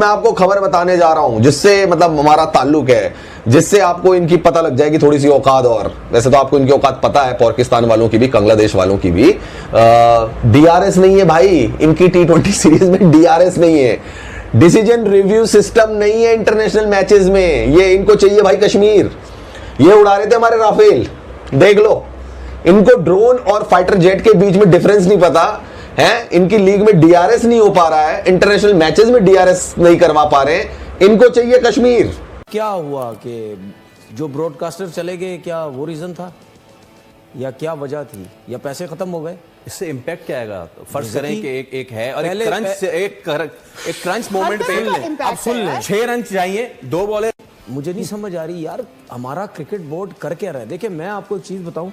मैं आपको खबर बताने जा रहा हूं जिससे मतलब हमारा ताल्लुक है, जिससे आपको इनकी पता लग जाएगी थोड़ी सी औकात। और वैसे तो आपको इनकी औकात पता है, पाकिस्तान वालों की भी, बांग्लादेश वालों की भी। डीआरएस नहीं है भाई इनकी T20 सीरीज में, डीआरएस नहीं है, डिसीजन रिव्यू सिस्टम नहीं है इंटरनेशनल मैचेस में। ये इनको चाहिए भाई कश्मीर। ये उड़ा रहे थे हमारे राफेल, देख लो। इनको ड्रोन और फाइटर जेट के बीच में डिफरेंस नहीं पता है। इनकी लीग में डीआरएस नहीं हो पा रहा है, इंटरनेशनल मैचेस में डीआरएस नहीं करवा पा रहे, इनको चाहिए कश्मीर। क्या हुआ कि जो ब्रॉडकास्टर चले गए, क्या वो रीजन था या क्या वजह थी, या पैसे खत्म हो गए? इससे इम्पैक्ट क्या आएगा? फर्ज करें कि एक है और एक क्रंच मोमेंट पे आप सुन लें 6 रन चाहिए, 2 बॉलें। मुझे नहीं समझ आ रही यार, हमारा क्रिकेट बोर्ड कर क्या रहा है। देखिए मैं आपको एक चीज बताऊं,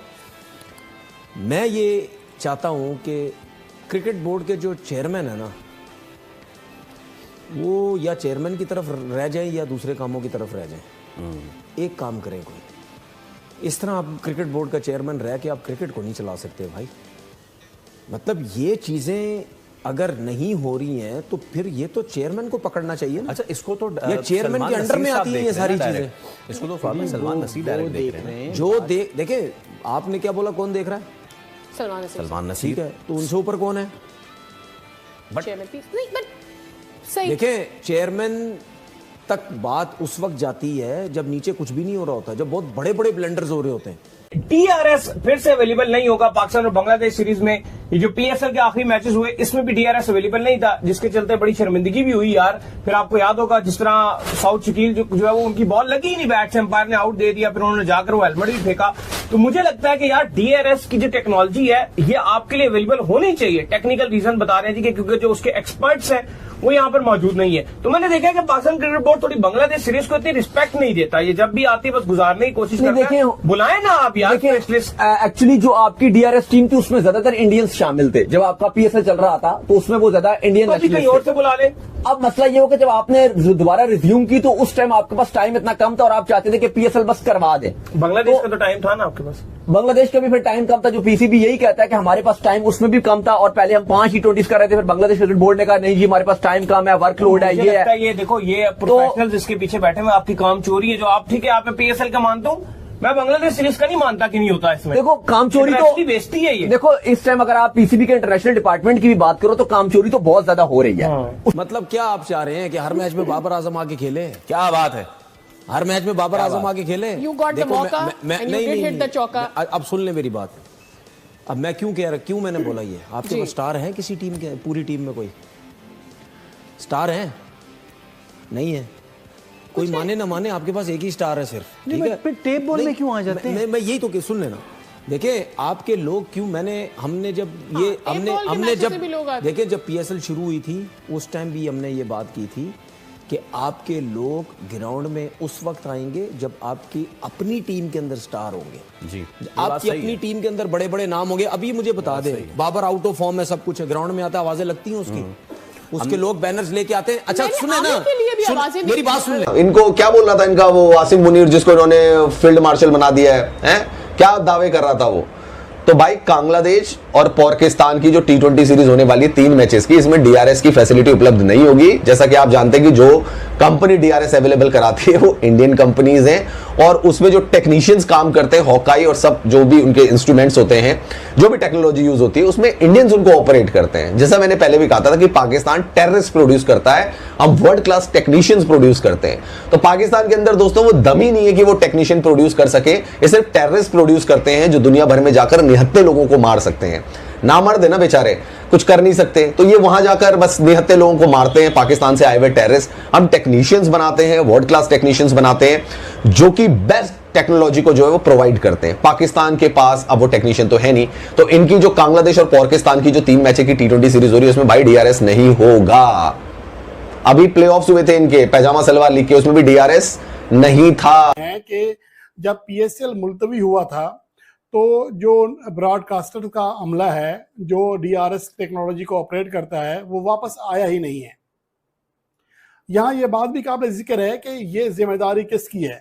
मैं ये चाहता हूं कि क्रिकेट बोर्ड के जो चेयरमैन है ना, वो या चेयरमैन की तरफ रह जाए या दूसरे कामों की तरफ रह जाए। एक काम करें कोई, इस तरह आप क्रिकेट बोर्ड का चेयरमैन रह के आप क्रिकेट को नहीं चला सकते भाई। मतलब ये चीजें अगर नहीं हो रही हैं तो फिर ये तो चेयरमैन को पकड़ना चाहिए ना। अच्छा, इसको तो ये चेयरमैन के अंडर में आती है ये सारी चीजें। इसको तो सलमान नसीर डायरेक्ट देख रहे हैं। जो देखे आपने क्या बोला, कौन देख रहा है? सलमान नसीर। ठीक है, तो उनसे ऊपर कौन है? देखिए चेयरमैन तक बात उस वक्त जाती है जब नीचे कुछ भी नहीं हो रहा होता, जब बहुत बड़े बड़े ब्लंडर्स हो रहे होते हैं। डीआरएस फिर से अवेलेबल नहीं होगा पाकिस्तान और बांग्लादेश सीरीज में। ये जो पीएसएल के आखिरी मैचेस हुए इसमें भी डीआरएस अवेलेबल नहीं था, जिसके चलते बड़ी शर्मिंदगी भी हुई यार। फिर आपको याद होगा जिस तरह साउथ शकील जो है वो उनकी बॉल लगी ही नहीं, बैट से अंपायर ने आउट दे दिया, फिर उन्होंने जाकर वो हेलमेट भी फेंका। तो मुझे लगता है कि यार डीआरएस की जो टेक्नोलॉजी है ये आपके लिए अवेलेबल होनी चाहिए। टेक्निकल रीजन बता रहे हैं जी, क्योंकि जो उसके एक्सपर्ट्स हैं वो यहाँ पर मौजूद नहीं है। तो मैंने देखा कि पाकिस्तान क्रिकेट बोर्ड थोड़ी बांग्लादेश सीरीज को इतनी रिस्पेक्ट नहीं देता। ये जब भी आती है बस गुजारने की कोशिश करता है। बुलाए ना आप यार। एक्चुअली जो आपकी डीआरएस टीम थी उसमें ज्यादातर इंडियंस शामिल थे। जब आपका पीएसएल चल रहा था तो उसमें वो ज्यादा इंडियन कहीं और से बुला ले। अब मसला ये हो कि जब आपने दोबारा रिज्यूम की तो उस टाइम आपके पास टाइम इतना कम था और आप चाहते थे कि पीएसएल बस करवा दें। बांग्लादेश का तो टाइम था ना आपके पास। बांग्लादेश का भी फिर टाइम कम था, जो पीसीबी यही कहता है कि हमारे पास टाइम उसमें भी कम था। और पहले हम 5 T20 कर रहे थे, फिर बांग्लादेश क्रिकेट बोर्ड ने कहा नहीं जी हमारे पास टाइम कम है, वर्कलोड है, ये है। ये देखो ये प्रोफेशनल जिसके पीछे बैठे हुए आपकी काम चोरी है। जो आप ठीक है आप पीएसएल का मानता हूँ, मैं बांग्लादेश सीरीज का नहीं मानता कि नहीं होता इसमें। देखो कामचोरी तो बेइज्जती है ये। देखो इस टाइम अगर आप पीसीबी के इंटरनेशनल डिपार्टमेंट की भी बात करो तो कामचोरी तो बहुत ज्यादा हो रही है। मतलब क्या आप चाह रहे हैं कि हर मैच में बाबर आजम आके खेले? क्या बात है, हर मैच में बाबर आजम आके खेले? अब सुन ले मेरी बात। अब मैं क्यों मैंने बोला ये, आपके पास स्टार है किसी टीम के? पूरी टीम में कोई स्टार है? नहीं है। कोई माने ना माने आपके पास एक ही स्टार है सिर्फ, ठीक है? फिर टेप बॉल में क्यों आ जाते हैं? मैं यही तो सुन लेना। देखिए आपके लोग क्यों, हमने जब ये हमने जब देखिए जब पीएसएल शुरू हुई थी उस टाइम भी हमने ये बात की थी कि आपके लोग ग्राउंड में उस वक्त आएंगे जब आपकी अपनी टीम के अंदर स्टार होंगे जी। आपकी अपनी टीम के अंदर बड़े बड़े नाम होंगे। अभी मुझे बता दे, बाबर आउट ऑफ फॉर्म है, सब कुछ है, ग्राउंड में आता है, आवाजें लगती हैं उसकी, उसके लोग बैनर्स लेके आते हैं। अच्छा सुने ना, मेरी बात सुन ले। इनको क्या बोल रहा था इनका वो आसिम मुनीर, जिसको इन्होंने फील्ड मार्शल बना दिया है, क्या दावे कर रहा था वो? तो भाई बांग्लादेश और पाकिस्तान की जो T20 सीरीज होने वाली है 3 मैचेस की, इसमें डीआरएस की फैसिलिटी उपलब्ध नहीं होगी। जैसा कि आप जानते हैं कि जो कंपनी डीआरएस अवेलेबल कराती है वो इंडियन कंपनीज हैं, और उसमें जो टेक्नीशियंस काम करते हैं, हॉकाई और सब जो भी उनके इंस्ट्रूमेंट्स होते हैं, जो भी टेक्नोलॉजी यूज होती है, उसमें इंडियंस उनको ऑपरेट करते हैं। जैसा मैंने पहले भी कहा था कि पाकिस्तान टेररिस्ट प्रोड्यूस करता है, हम वर्ल्ड क्लास टेक्नीशियंस प्रोड्यूस करते हैं। तो पाकिस्तान के अंदर दोस्तों वो दम ही नहीं है कि वो टेक्नीशियन प्रोड्यूस कर सके, ये सिर्फ टेररिस्ट प्रोड्यूस करते हैं जो दुनिया भर में जाकर निहत्ते लोगों को मार सकते हैं। नामर्द है ना बेचारे, कुछ कर नहीं सकते, तो ये वहां जाकर बस निहत्ते लोगों को मारते हैं, पाकिस्तान से आए हुए टेररिस्ट। हम टेक्नीशियंस बनाते हैं, वर्ल्ड क्लास टेक्नीशियंस बनाते हैं जो कि बेस्ट टेक्नोलॉजी को जो है वो प्रोवाइड करते हैं। पाकिस्तान के पास अब वो टेक्नीशियन तो है नहीं, तो इनकी जो बांग्लादेश और पाकिस्तान की जो 3 मैच की T20 सीरीज हो रही है उसमें भाई डीआरएस नहीं होगा। अभी प्लेऑफ्स हुए थे इनके पैजामा सलवार लीग के, उसमें भी डीआरएस नहीं था। है कि जब पीएसएल मुलतवी हुआ था तो जो ब्रॉडकास्टर का अमला है जो डीआरएस टेक्नोलॉजी को ऑपरेट करता है वो वापस आया ही नहीं है। यहाँ ये बात भी काबिल जिक्र है कि ये जिम्मेदारी किसकी है?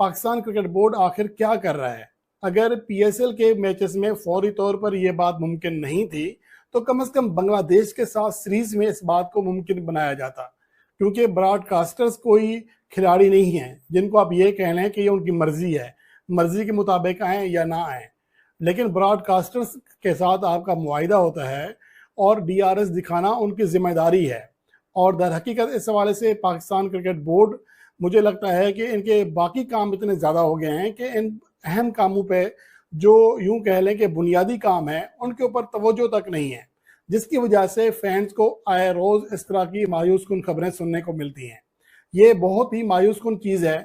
पाकिस्तान क्रिकेट बोर्ड आखिर क्या कर रहा है? अगर पीएसएल के मैचेस में फौरी तौर पर यह बात मुमकिन नहीं थी तो कम से कम बांग्लादेश के साथ सीरीज में इस बात को मुमकिन बनाया जाता। क्योंकि ब्रॉडकास्टर्स कोई खिलाड़ी नहीं है जिनको आप ये कह लें कि ये उनकी मर्जी है, मर्जी के मुताबिक आए या ना आए। लेकिन ब्रॉडकास्टर्स के साथ आपका मुआहिदा होता है और डीआरएस दिखाना उनकी जिम्मेदारी है। और दर हकीकत इस हवाले से पाकिस्तान क्रिकेट बोर्ड, मुझे लगता है कि इनके बाकी काम इतने ज़्यादा हो गए हैं कि इन अहम कामों पे, जो यूं कह लें कि बुनियादी काम है, उनके ऊपर तवज्जो तक नहीं है, जिसकी वजह से फैंस को आए रोज़ इस तरह की मायूस कुन खबरें सुनने को मिलती हैं। ये बहुत ही मायूस कुन चीज़ है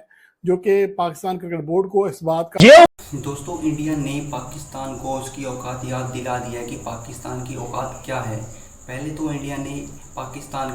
जो कि पाकिस्तान क्रिकेट बोर्ड को इस बात का दोस्तों, इंडिया ने पाकिस्तान को उसकी औकात याद दिला दिया है कि पाकिस्तान की औकात क्या है। पहले तो इंडिया ने पाकिस्तान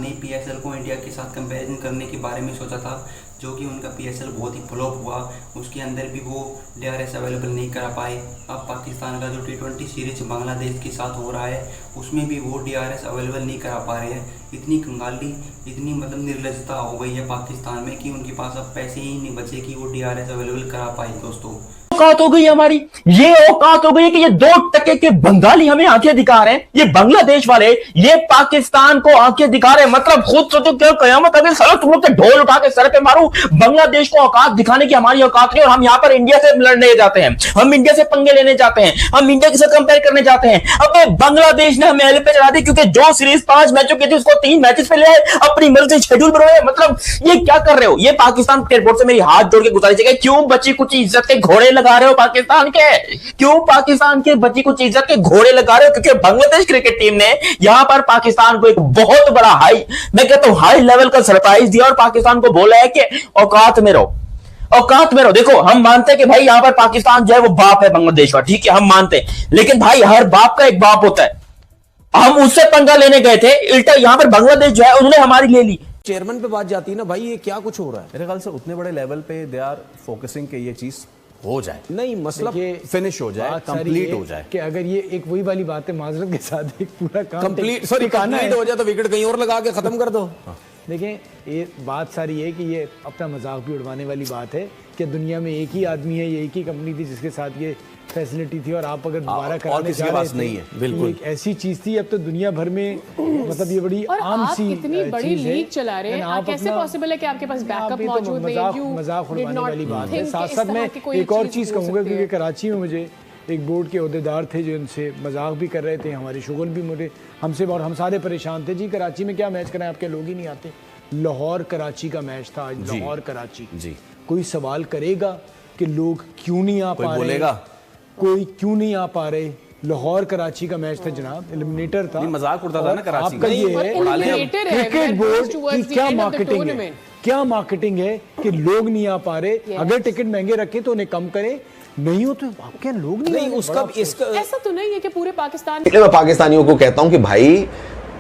ने पीएसएल को इंडिया के साथ कंपैरिजन करने के बारे में सोचा था, जो कि उनका पीएसएल बहुत ही फ्लॉप हुआ। उसके अंदर भी वो डीआरएस अवेलेबल नहीं करा पाए। अब पाकिस्तान का जो T20 सीरीज बांग्लादेश के साथ हो रहा है, उसमें भी वो डीआरएस अवेलेबल नहीं करा पा रहे हैं। इतनी कंगाली, इतनी निर्लजता हो गई है पाकिस्तान में कि उनके पास अब पैसे ही नहीं बचे कि वो डीआरएस अवेलेबल करा पाए। दोस्तों, औकात हो गई हमारी, ये औकात हो गई कि ये 2% के बंगाली हमें आंखें दिखा रहे हैं, ये बांग्लादेश वाले ये पाकिस्तान को आंखें दिखा रहे हैं। मतलब खुद सोचो क्या कयामत अगर सर तुम लोग के ढोल उठा के सर पे मारू, बांग्लादेश को औकात दिखाने की हमारी औकात नहीं, और हम यहाँ पर इंडिया से लड़ने जाते हैं, हम इंडिया से पंगे लेने जाते हैं, हम इंडिया के साथ कंपेयर करने जाते हैं। अब बांग्लादेश ने हमें एल पे चढ़ा दी क्योंकि जो सीरीज 5 मैचों की थी उसको 3 मैचेस पे ले आए, अपनी मर्जी शेड्यूल बनाए। मतलब ये क्या कर रहे हो? ये पाकिस्तान क्रिकेट बोर्ड से मेरी हाथ जोड़ के गुजारिश है, क्यों बची कुछ इज्जत के घोड़े लगा रहे हो पाकिस्तान के? क्यों पाकिस्तान के बची कुछ इज्जत के घोड़े लगा रहे हो? क्योंकि बांग्लादेश क्रिकेट टीम ने यहां पर पाकिस्तान को एक बहुत बड़ा मैं कहता हूं हाई लेवल का सरप्राइज दिया और पाकिस्तान को बोला है कि औकात में रहो, औकात में रहो। देखो, हम मानते हैं कि भाई यहां पर पाकिस्तान जो है वो बाप है बांग्लादेश का, ठीक है, हम मानते हैं, लेकिन भाई हर बाप का एक बाप होता है। हम उससे पंगा लेने गए थे, उल्टा यहां पर बांग्लादेश जो है उन्होंने हमारी ले ली। चेयरमैन पे बात जाती है ना भाई, ये क्या कुछ हो रहा है? मेरे ख्याल से उतने बड़े लेवल पे दे आर फोकसिंग कि ये चीज हो जाए, नहीं मसला फिनिश हो जाए, कंप्लीट हो जाए। कि अगर ये एक वही वाली बात है, माजरत के साथ एक पूरा काम कंप्लीट कंप्लीट हो जाए तो विकेट कहीं और लगा के खत्म कर दो। देखें, ये बात सारी है कि ये अपना मजाक भी उड़वाने वाली बात है कि दुनिया में एक ही आदमी है, ये एक ही कंपनी थी जिसके साथ ये फैसिलिटी थी, और आप अगर दोबारा कराने किसी के पास नहीं है। बिल्कुल, एक ऐसी चीज थी। अब तो दुनिया भर में मतलब ये बड़ी आम सी इतनी बड़ी लीग चला रहे हैं, आप कैसे पॉसिबल है कि आपके पास बैकअप मौजूद है? मजाक उड़वाने वाली बात है। साथ साथ मैं एक और चीज कहूंगा, क्योंकि कराची में मुझे एक बोर्ड के अहदेदार थे जो उनसे मजाक भी कर रहे थे, हमारी शुगल भी मुझे हमसे, और हम सारे परेशान थे जी कराची में क्या मैच कराएं, आपके लोग ही नहीं आते। लाहौर कराची का मैच था आज, लाहौर कराची जी। कोई सवाल करेगा कि लोग क्यों नहीं आ पा रहे? बोलेगा कोई क्यों नहीं आ पा रहे? लाहौर कराची का मैच था जनाब, एलिमिनेटर था, मजाक उड़ता था ना कराची का। ये क्रिकेट बोर्ड की क्या मार्केटिंग है, क्या मार्केटिंग है कि लोग नहीं आ पा रहे? अगर टिकट महंगे रखे तो उन्हें कम करें, नहीं हो तो आपके लोग नहीं उसका इसका ऐसा तो नहीं है कि पूरे पाकिस्तान। मैं पाकिस्तानियों को कहता हूं कि भाई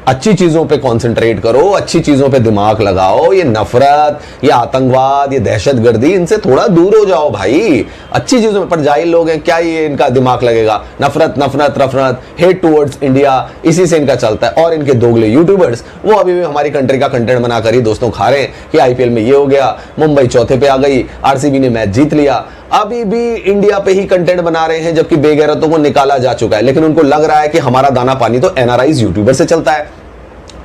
अच्छी चीजों पे कंसंट्रेट करो, अच्छी चीजों पे दिमाग लगाओ। ये नफरत, ये आतंकवाद, ये दहशतगर्दी, इनसे थोड़ा दूर हो जाओ भाई। अच्छी चीजों में, पर जाहिल लोग हैं, क्या ये इनका दिमाग लगेगा? नफरत नफरत नफरत, हेट टुवर्ड्स इंडिया, इसी से इनका चलता है। और इनके दोगले यूट्यूबर्स, वो अभी भी हमारी कंट्री का कंटेंट बनाकर ही दोस्तों खा रहे हैं कि आईपीएल में ये हो गया, मुंबई चौथे पे आ गई, आरसीबी ने मैच जीत लिया। अभी भी इंडिया पे ही कंटेंट बना रहे हैं, जबकि बेगैरतों को निकाला जा चुका है। लेकिन उनको लग रहा है कि हमारा दाना पानी तो एनआरआई यूट्यूबर से चलता है।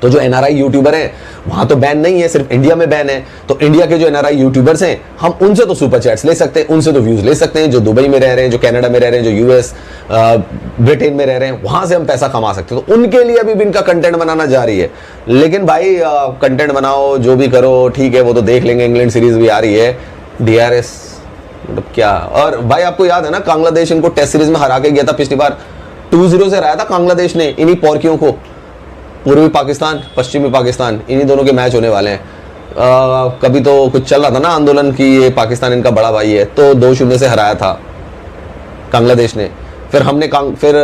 तो जो एनआरआई यूट्यूबर हैं वहां तो बैन नहीं है, सिर्फ इंडिया में बैन है। तो इंडिया के जो एनआरआई यूट्यूबर्स हैं, हम उनसे तो सुपर चैट्स ले सकते हैं, उनसे तो व्यूज ले सकते हैं। जो दुबई में रह रहे हैं, जो कनाडा में रह रहे हैं, जो यूएस ब्रिटेन में रह रहे हैं, वहां से हम पैसा कमा सकते हैं। तो उनके लिए अभी भी इनका कंटेंट बनाना जारी है। लेकिन भाई कंटेंट बनाओ, जो भी करो, ठीक है, वो तो देख लेंगे। इंग्लैंड सीरीज भी आ रही है, डीआरएस मतलब क्या। और भाई आपको याद है ना, बांग्लादेश इनको टेस्ट सीरीज में हरा के गया था पिछली बार, 2-0 से हराया था बांग्लादेश ने इन्हीं पोरकियों को। पूर्वी पाकिस्तान, पश्चिमी पाकिस्तान, इन्हीं दोनों के मैच होने वाले हैं। कभी तो कुछ चल रहा था ना आंदोलन की ये पाकिस्तान इनका बड़ा भाई है, तो 2-0 से हराया था बांग्लादेश ने। फिर हमने फिर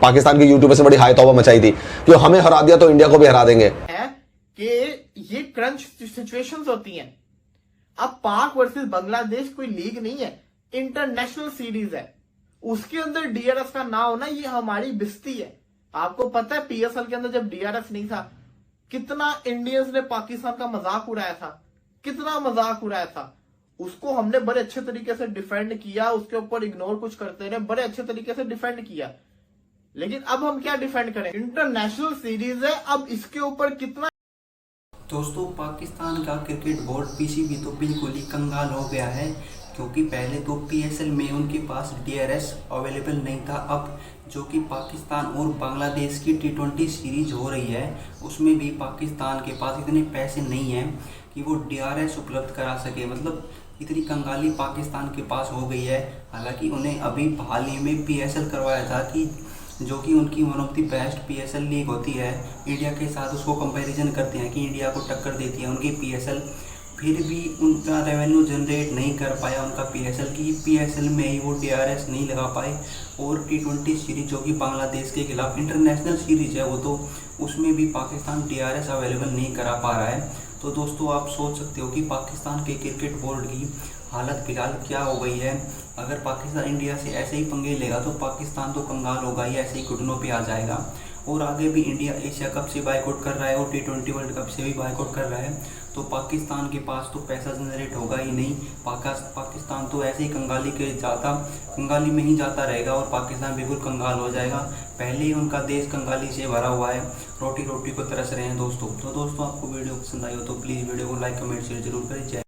पाकिस्तान के यूट्यूबर से बड़ी हाई तौबा मचाई थी कि हमें हरा दिया तो इंडिया को भी हरा देंगे। कि ये क्रंच सिचुएशंस होती हैं। अब पाक वर्सेस बांग्लादेश कोई लीग नहीं है, इंटरनेशनल सीरीज है। उसके अंदर डीआरएस का ना होना ये हमारी बिस्ती है। आपको पता है पीएसएल के अंदर जब डीआरएस नहीं था, कितना इंडियंस ने पाकिस्तान का मजाक उड़ाया था, कितना मजाक उड़ाया था। उसको हमने बड़े अच्छे तरीके से डिफेंड किया, उसके ऊपर इग्नोर कुछ करते रहे, बड़े अच्छे तरीके से डिफेंड किया। लेकिन अब हम क्या डिफेंड करें? इंटरनेशनल सीरीज है, अब इसके ऊपर कितना दोस्तों, पाकिस्तान का क्रिकेट बोर्ड पीसीबी तो बिल्कुल ही कंगाल हो गया है, क्योंकि पहले तो पीएसएल में उनके पास डीआरएस अवेलेबल नहीं था। अब जो कि पाकिस्तान और बांग्लादेश की टी20 सीरीज हो रही है, उसमें भी पाकिस्तान के पास इतने पैसे नहीं हैं कि वो डीआरएस उपलब्ध करा सके। मतलब इतनी कंगाली पाकिस्तान के पास हो गई है। हालांकि उन्हें अभी हाल ही में पीएसएल करवाया था, कि जो कि उनकी one of the best PSL league होती है, इंडिया के साथ उसको कंपैरिजन करते हैं कि इंडिया को टक्कर देती है उनकी पीएसएल, फिर भी उनका रेवेन्यू जनरेट नहीं कर पाया उनका पीएसएल की। पीएसएल में ही वो डीआरएस नहीं लगा पाए। और टी20 सीरीज जो कि बांग्लादेश के खिलाफ इंटरनेशनल सीरीज है, वो तो उसमें भी पाकिस्तान डीआरएस अवेलेबल नहीं करा पा रहा है। तो दोस्तों, आप सोच सकते हो कि पाकिस्तान के क्रिकेट बोर्ड की हालत फिलहाल क्या हो गई है। अगर पाकिस्तान इंडिया से ऐसे ही पंगे लेगा तो पाकिस्तान तो कंगाल होगा ही, ऐसे ही घुटनों पे आ जाएगा। और आगे भी इंडिया एशिया कप से बायकॉट कर रहा है और टी20 वर्ल्ड कप से भी बायकॉट कर रहा है, तो पाकिस्तान के पास तो पैसा जनरेट होगा ही नहीं। पाकिस्तान तो ऐसे ही कंगाली में ही जाता रहेगा और पाकिस्तान बिल्कुल कंगाल हो जाएगा। पहले ही उनका देश कंगाली से भरा हुआ है, रोटी रोटी को तरस रहे हैं दोस्तों। तो दोस्तों, आपको वीडियो पसंद आई हो तो प्लीज़ वीडियो को लाइक कमेंट शेयर जरूर करें।